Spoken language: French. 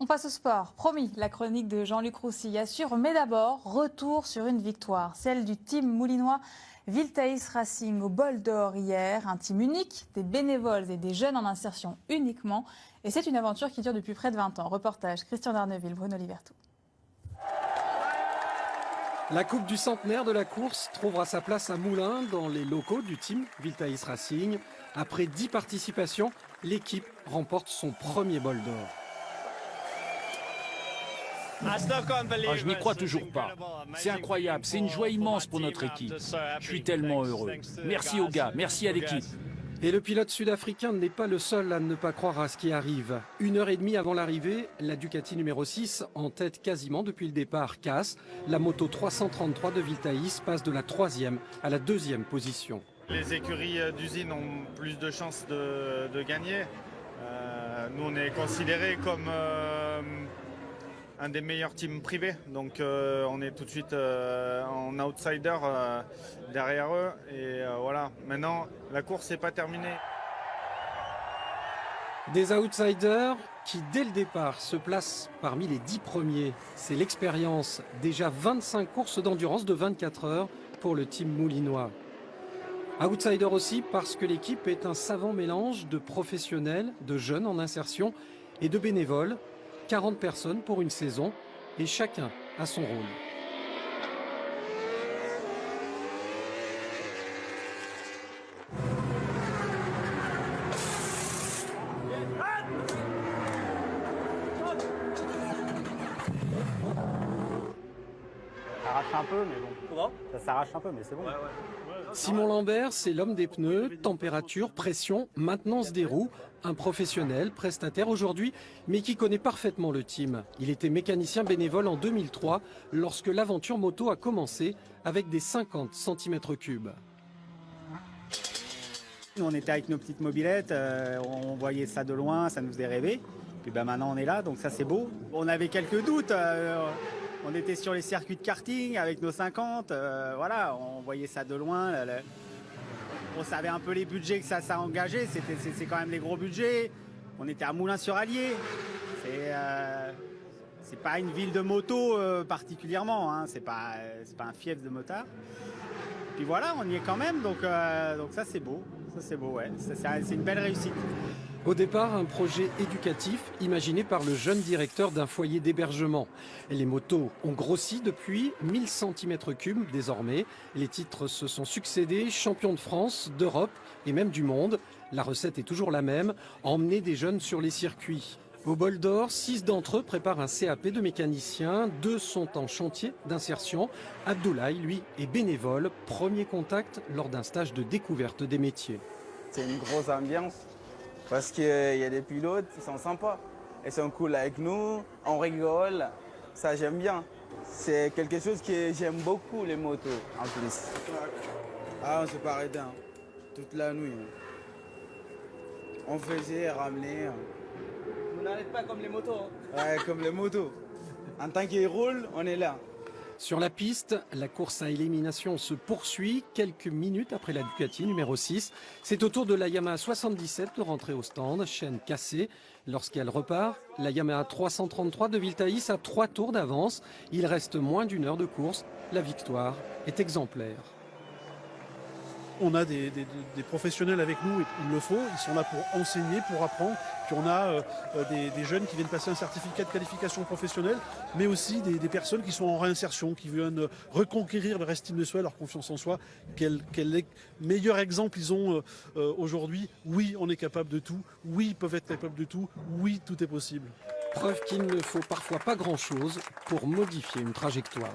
On passe au sport. Promis, la chronique de Jean-Luc Roussy assure, mais d'abord, retour sur une victoire, celle du team moulinois Wiltaïs Racing au bol d'or hier. Un team unique, des bénévoles et des jeunes en insertion uniquement. Et c'est une aventure qui dure depuis près de 20 ans. Reportage Christian Darneville, Bruno Liberto. La coupe du centenaire de la course trouvera sa place à Moulins dans les locaux du team Wiltaïs Racing. Après 10 participations, l'équipe remporte son premier bol d'or. Je n'y crois toujours pas. C'est incroyable, c'est une joie immense pour notre équipe. Je suis tellement heureux. Merci aux gars, merci à l'équipe. Et le pilote sud-africain n'est pas le seul à ne pas croire à ce qui arrive. 1h30 avant l'arrivée, la Ducati numéro 6, en tête quasiment depuis le départ, casse. La moto 333 de Wiltaïs passe de la 3e à la 2e position. Les écuries d'usine ont plus de chances de gagner. Nous, on est considérés comme un des meilleurs teams privés, donc on est tout de suite en outsider derrière eux, et voilà, maintenant la course n'est pas terminée. Des outsiders qui dès le départ se placent parmi les 10 premiers. C'est l'expérience, déjà 25 courses d'endurance de 24 heures pour le team moulinois. Outsider aussi parce que l'équipe est un savant mélange de professionnels, de jeunes en insertion et de bénévoles. 40 personnes pour une saison et chacun a son rôle. Ça s'arrache un peu, mais bon. Comment ? Ça s'arrache un peu, mais c'est bon. Simon Lambert, c'est l'homme des pneus, température, pression, maintenance des roues, un professionnel, prestataire aujourd'hui, mais qui connaît parfaitement le team. Il était mécanicien bénévole en 2003, lorsque l'aventure moto a commencé avec des 50 cm3. Nous, on était avec nos petites mobylettes, on voyait ça de loin, ça nous faisait rêver. Puis maintenant, on est là, donc ça, c'est beau. On avait quelques doutes. On était sur les circuits de karting avec nos 50, voilà, on voyait ça de loin. On savait un peu les budgets que ça engageait, c'est quand même des gros budgets. On était à Moulins-sur-Allier. C'est pas une ville de moto particulièrement, hein. C'est pas un fief de motard. Puis voilà, on y est quand même, donc ça c'est beau. Ça c'est beau, ouais. C'est une belle réussite. Au départ, un projet éducatif imaginé par le jeune directeur d'un foyer d'hébergement. Les motos ont grossi depuis 1000 cm3 désormais. Les titres se sont succédés, champion de France, d'Europe et même du monde. La recette est toujours la même, emmener des jeunes sur les circuits. Au bol d'or, 6 d'entre eux préparent un CAP de mécanicien, 2 sont en chantier d'insertion. Abdoulaye, lui, est bénévole, premier contact lors d'un stage de découverte des métiers. C'est une grosse ambiance. Parce qu'il y a des pilotes qui sont sympas. Ils sont cool avec nous, on rigole, ça j'aime bien. C'est quelque chose que j'aime beaucoup, les motos en plus. Ah, on s'est pas arrêté, hein. Toute la nuit. On faisait ramener. Vous n'arrêtez pas comme les motos. Hein. Ouais, comme les motos. En tant qu'ils roulent, on est là. Sur la piste, la course à élimination se poursuit quelques minutes après la Ducati numéro 6. C'est au tour de la Yamaha 77 de rentrer au stand, chaîne cassée. Lorsqu'elle repart, la Yamaha 333 de Wiltaïs a 3 tours d'avance. Il reste moins d'1 heure de course. La victoire est exemplaire. On a des professionnels avec nous, il le faut, ils sont là pour enseigner, pour apprendre. Puis on a des jeunes qui viennent passer un certificat de qualification professionnelle, mais aussi des personnes qui sont en réinsertion, qui viennent reconquérir leur estime de soi, leur confiance en soi. Quel meilleur exemple ils ont aujourd'hui. Oui, on est capable de tout. Oui, ils peuvent être capables de tout. Oui, tout est possible. Preuve qu'il ne faut parfois pas grand-chose pour modifier une trajectoire.